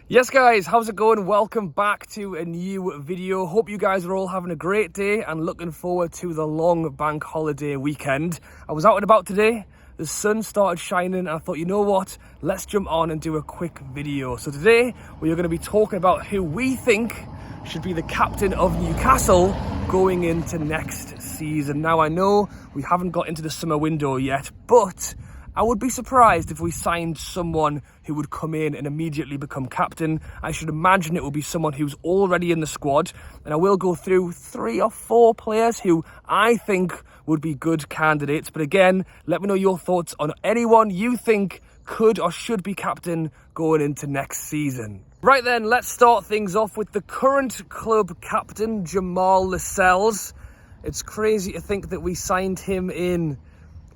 Yes guys, how's it going? Welcome back to a new video. Hope you guys are all having a great day and looking forward to the long bank holiday weekend. I was out and about today, the sun started shining and I thought, you know what, let's jump on and do a quick video. So today we are going to be talking about who we think should be the captain of Newcastle going into next season. Now I know we haven't got into the summer window yet, but I would be surprised if we signed someone who would come in and immediately become captain. I should imagine it will be someone who's already in the squad. And I will go through 3 or 4 players who I think would be good candidates. But again, let me know your thoughts on anyone you think could or should be captain going into next season. Right then, let's start things off with the current club captain, Jamal Lascelles. It's crazy to think that we signed him in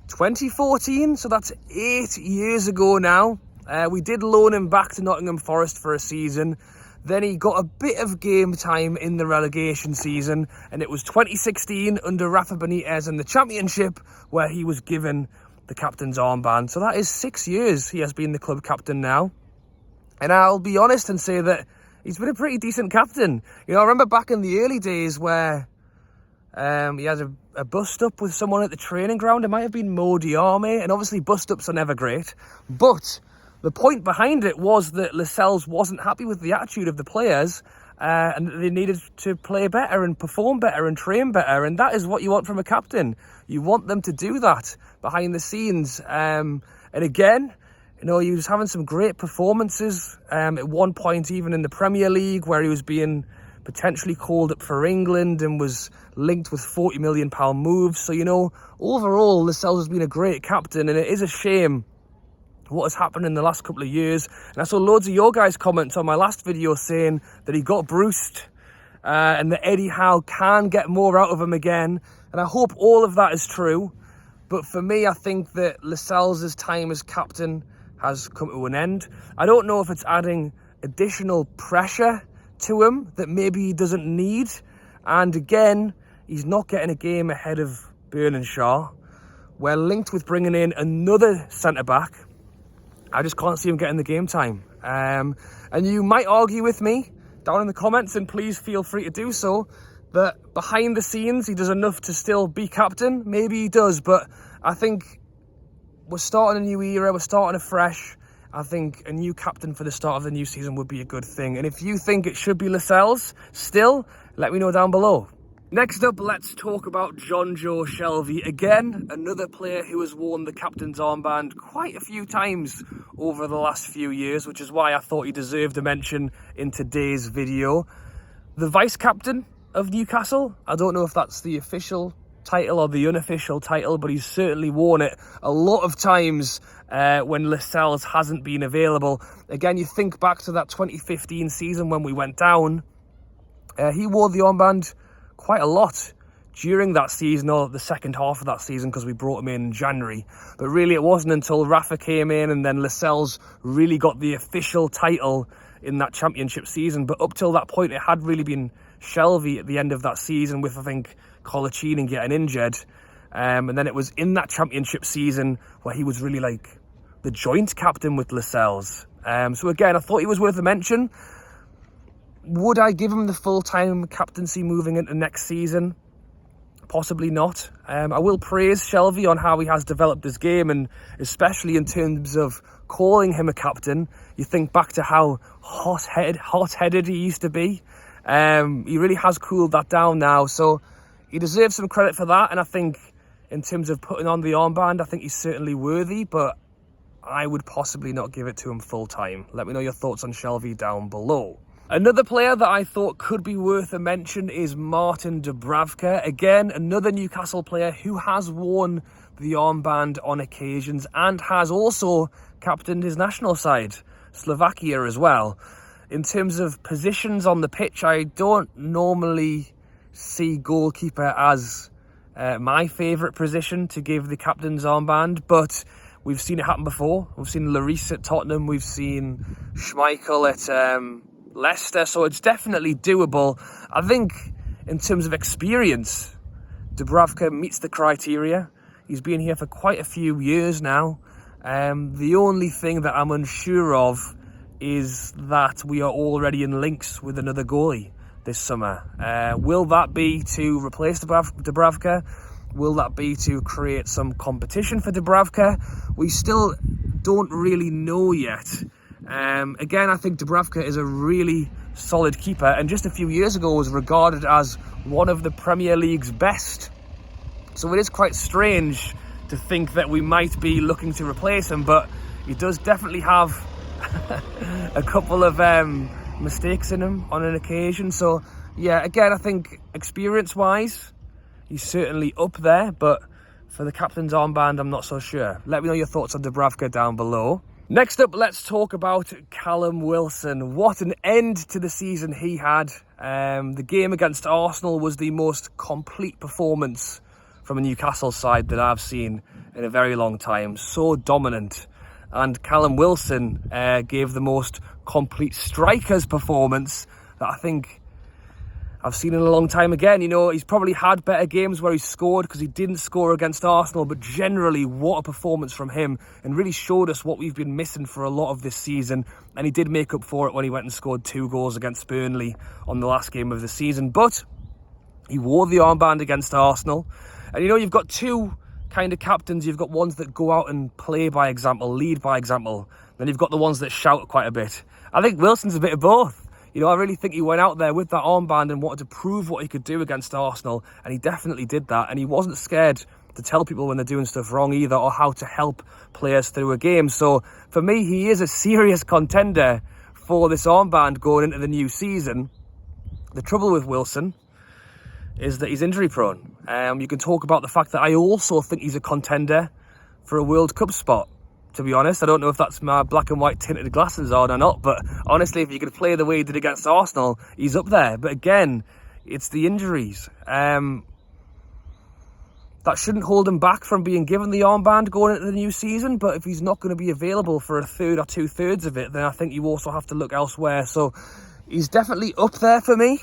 2014, so that's 8 years ago now. We did loan him back to Nottingham Forest for a season. Then he got a bit of game time in the relegation season, and it was 2016 under Rafa Benitez in the Championship where he was given the captain's armband. So that is 6 years he has been the club captain now. And I'll be honest and say that he's been a pretty decent captain. You know, I remember back in the early days where he had a bust-up with someone at the training ground. It might have been Mo Diarmi, and obviously bust-ups are never great. But the point behind it was that Lascelles wasn't happy with the attitude of the players, and they needed to play better and perform better and train better, and that is what you want from a captain. You want them to do that behind the scenes. And again, you know, he was having some great performances at one point, even in the Premier League, where he was being potentially called up for England and was linked with £40 million moves. So, you know, overall, Lascelles has been a great captain, and it is a shame what has happened in the last couple of years. And I saw loads of your guys' comments on my last video saying that he got bruised and that Eddie Howe can get more out of him again. And I hope all of that is true. But for me, I think that Lascelles' time as captain has come to an end. I don't know if it's adding additional pressure to him that maybe he doesn't need. And again, he's not getting a game ahead of Burnenshaw. We're linked with bringing in another centre-back. I just can't see him getting the game time. And you might argue with me down in the comments, and please feel free to do so, that behind the scenes he does enough to still be captain. Maybe he does, but I think we're starting a new era, we're starting afresh. I think a new captain for the start of the new season would be a good thing. And if you think it should be Lascelles still, let me know down below. Next up, let's talk about Jonjo Shelvey. Again, another player who has worn the captain's armband quite a few times over the last few years, which is why I thought he deserved a mention in today's video. The vice-captain of Newcastle, I don't know if that's the official title or the unofficial title, but he's certainly worn it a lot of times when Lascelles hasn't been available. Again, you think back to that 2015 season when we went down, he wore the armband quite a lot during that season, or the second half of that season, because we brought him in January. But really it wasn't until Rafa came in and then Lascelles really got the official title in that championship season. But up till that point, it had really been Shelvey at the end of that season, with, I think, Colaccini getting injured. And then it was in that championship season where he was really like the joint captain with Lascelles. So again, I thought he was worth a mention. Would I give him the full-time captaincy moving into next season? Possibly not. I will praise Shelvey on how he has developed his game, and especially in terms of calling him a captain. You think back to how hot-headed he used to be. He really has cooled that down now, so he deserves some credit for that. And I think in terms of putting on the armband, I think he's certainly worthy, but I would possibly not give it to him full-time. Let me know your thoughts on Shelvey down below. Another player that I thought could be worth a mention is Martin Dubravka. Again, another Newcastle player who has worn the armband on occasions and has also captained his national side, Slovakia, as well. In terms of positions on the pitch, I don't normally see goalkeeper as my favourite position to give the captain's armband, but we've seen it happen before. We've seen Lloris at Tottenham, we've seen Schmeichel at Leicester, so it's definitely doable. I think in terms of experience, Dubravka meets the criteria. He's been here for quite a few years now. The only thing that I'm unsure of is that we are already in links with another goalie this summer. Will that be to replace Dubravka? Will that be to create some competition for Dubravka? We still don't really know yet. Again, I think Dubravka is a really solid keeper, and just a few years ago was regarded as one of the Premier League's best. So it is quite strange to think that we might be looking to replace him, but he does definitely have a couple of mistakes in him on an occasion. So yeah, again, I think experience-wise, he's certainly up there, but for the captain's armband, I'm not so sure. Let me know your thoughts on Dubravka down below. Next up, let's talk about Callum Wilson. What an end to the season he had. The game against Arsenal was the most complete performance from a Newcastle side that I've seen in a very long time. So dominant. And Callum Wilson gave the most complete strikers performance that I think I've seen in a long time again. You know, he's probably had better games where he scored because he didn't score against Arsenal, but generally, what a performance from him, and really showed us what we've been missing for a lot of this season. And he did make up for it when he went and scored 2 goals against Burnley on the last game of the season. But he wore the armband against Arsenal. And you know, you've got two kind of captains. You've got ones that go out and play by example, lead by example. Then you've got the ones that shout quite a bit. I think Wilson's a bit of both. You know, I really think he went out there with that armband and wanted to prove what he could do against Arsenal, and he definitely did that. And he wasn't scared to tell people when they're doing stuff wrong either, or how to help players through a game. So for me, he is a serious contender for this armband going into the new season. The trouble with Wilson is that he's injury prone. You can talk about the fact that I also think he's a contender for a World Cup spot. To be honest, I don't know if that's my black and white tinted glasses on or not, but honestly, if he could play the way he did against Arsenal, he's up there. But again, it's the injuries. That shouldn't hold him back from being given the armband going into the new season, but if he's not going to be available for a third or 2/3 of it, then I think you also have to look elsewhere. So he's definitely up there for me.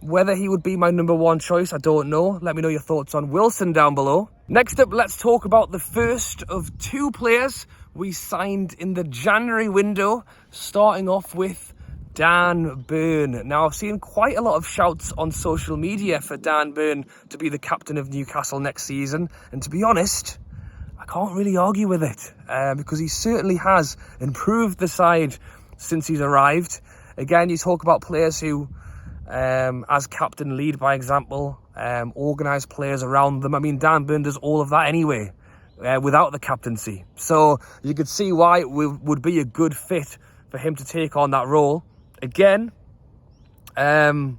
Whether he would be my number 1 choice, I don't know. Let me know your thoughts on Wilson down below. Next up, let's talk about the first of 2 players we signed in the January window, starting off with Dan Burn. Now, I've seen quite a lot of shouts on social media for Dan Burn to be the captain of Newcastle next season, and to be honest, I can't really argue with it, because he certainly has improved the side since he's arrived. Again, you talk about players who, as captain, lead by example, organise players around them. I mean, Dan Burn does all of that anyway, without the captaincy. So you could see why it would be a good fit for him to take on that role. Again, as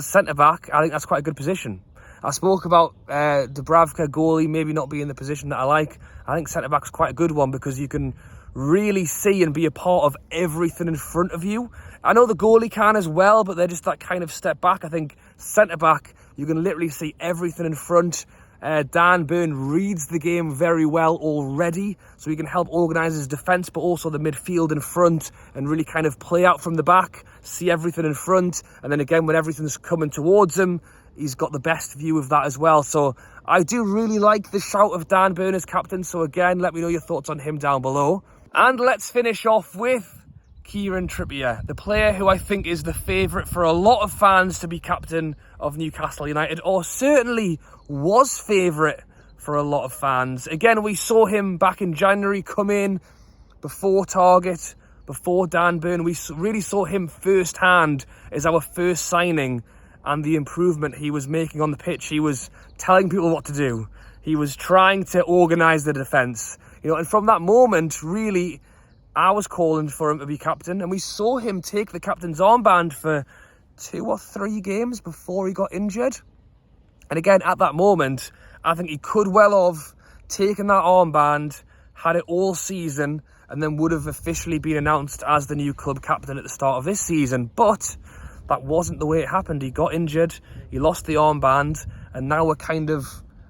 centre-back, I think that's quite a good position. I spoke about Dubravka, goalie, maybe not being the position that I like. I think centre-back's quite a good one because you can really see and be a part of everything in front of you. I know the goalie can as well, but they're just that kind of step back. I think centre-back, you can literally see everything in front. Dan Burn reads the game very well already, so he can help organise his defence, but also the midfield in front, and really kind of play out from the back, see everything in front, and then again, when everything's coming towards him, he's got the best view of that as well. So I do really like the shout of Dan Burn as captain, so again, let me know your thoughts on him down below. And let's finish off with Kieran Trippier, the player who I think is the favourite for a lot of fans to be captain of Newcastle United, or certainly was favourite for a lot of fans. Again, we saw him back in January come in before Target, before Dan Burn. We really saw him firsthand as our first signing, and the improvement he was making on the pitch. He was telling people what to do. He was trying to organise the defence. You know, and from that moment, really, I was calling for him to be captain, and we saw him take the captain's armband for 2 or 3 games before he got injured. And again, at that moment, I think he could well have taken that armband, had it all season, and then would have officially been announced as the new club captain at the start of this season. But that wasn't the way it happened. He got injured, he lost the armband, and now we're kind of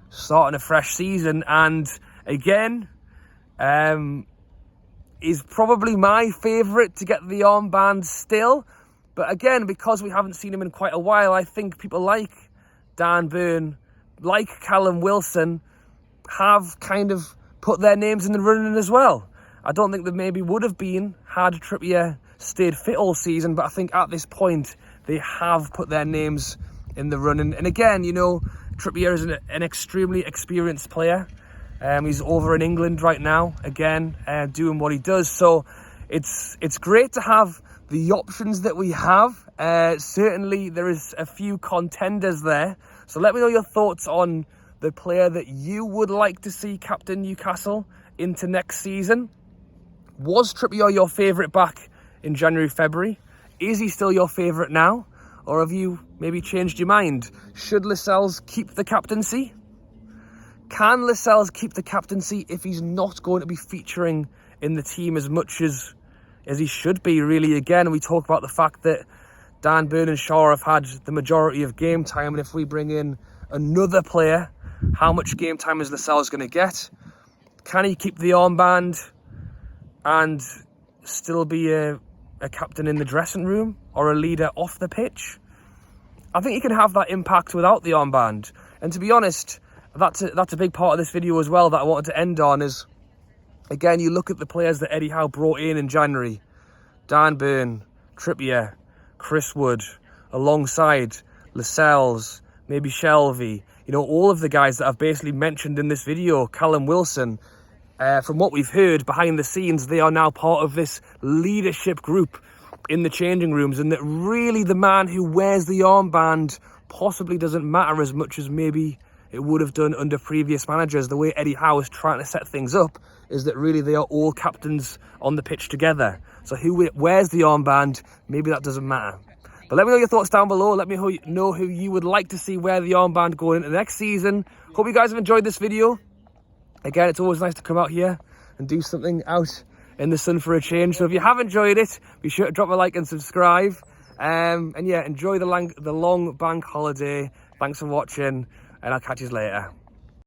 starting a fresh season. And again, is probably my favourite to get the armband still. But again, because we haven't seen him in quite a while, I think people like Dan Burn, like Callum Wilson, have kind of put their names in the running as well. I don't think they maybe would have been had Trippier stayed fit all season, but I think at this point they have put their names in the running. And again, you know, Trippier is an extremely experienced player. He's over in England right now, again, doing what he does. So it's great to have the options that we have. Certainly there is a few contenders there. So let me know your thoughts on the player that you would like to see captain Newcastle into next season. Was Trippier your favourite back in January, February? Is he still your favourite now? Or have you maybe changed your mind? Should Lascelles keep the captaincy? Can Lascelles keep the captaincy if he's not going to be featuring in the team as much as he should be, really? Again, we talk about the fact that Dan Burn and Shaw have had the majority of game time, and if we bring in another player, how much game time is Lascelles going to get? Can he keep the armband and still be a captain in the dressing room or a leader off the pitch? I think he can have that impact without the armband. And to be honest, that's a big part of this video as well that I wanted to end on is, again, you look at the players that Eddie Howe brought in January. Dan Burn, Trippier, Chris Wood, alongside Lascelles, maybe Shelvey. You know, all of the guys that I've basically mentioned in this video, Callum Wilson. From what we've heard behind the scenes, they are now part of this leadership group in the changing rooms, and that really the man who wears the armband possibly doesn't matter as much as maybe it would have done under previous managers. The way Eddie Howe is trying to set things up is that really they are all captains on the pitch together. So who wears the armband, maybe that doesn't matter. But let me know your thoughts down below. Let me know who you would like to see wear the armband going into the next season. Hope you guys have enjoyed this video. Again, it's always nice to come out here and do something out in the sun for a change. So if you have enjoyed it, be sure to drop a like and subscribe. And yeah, enjoy the long bank holiday. Thanks for watching, and I'll catch you later.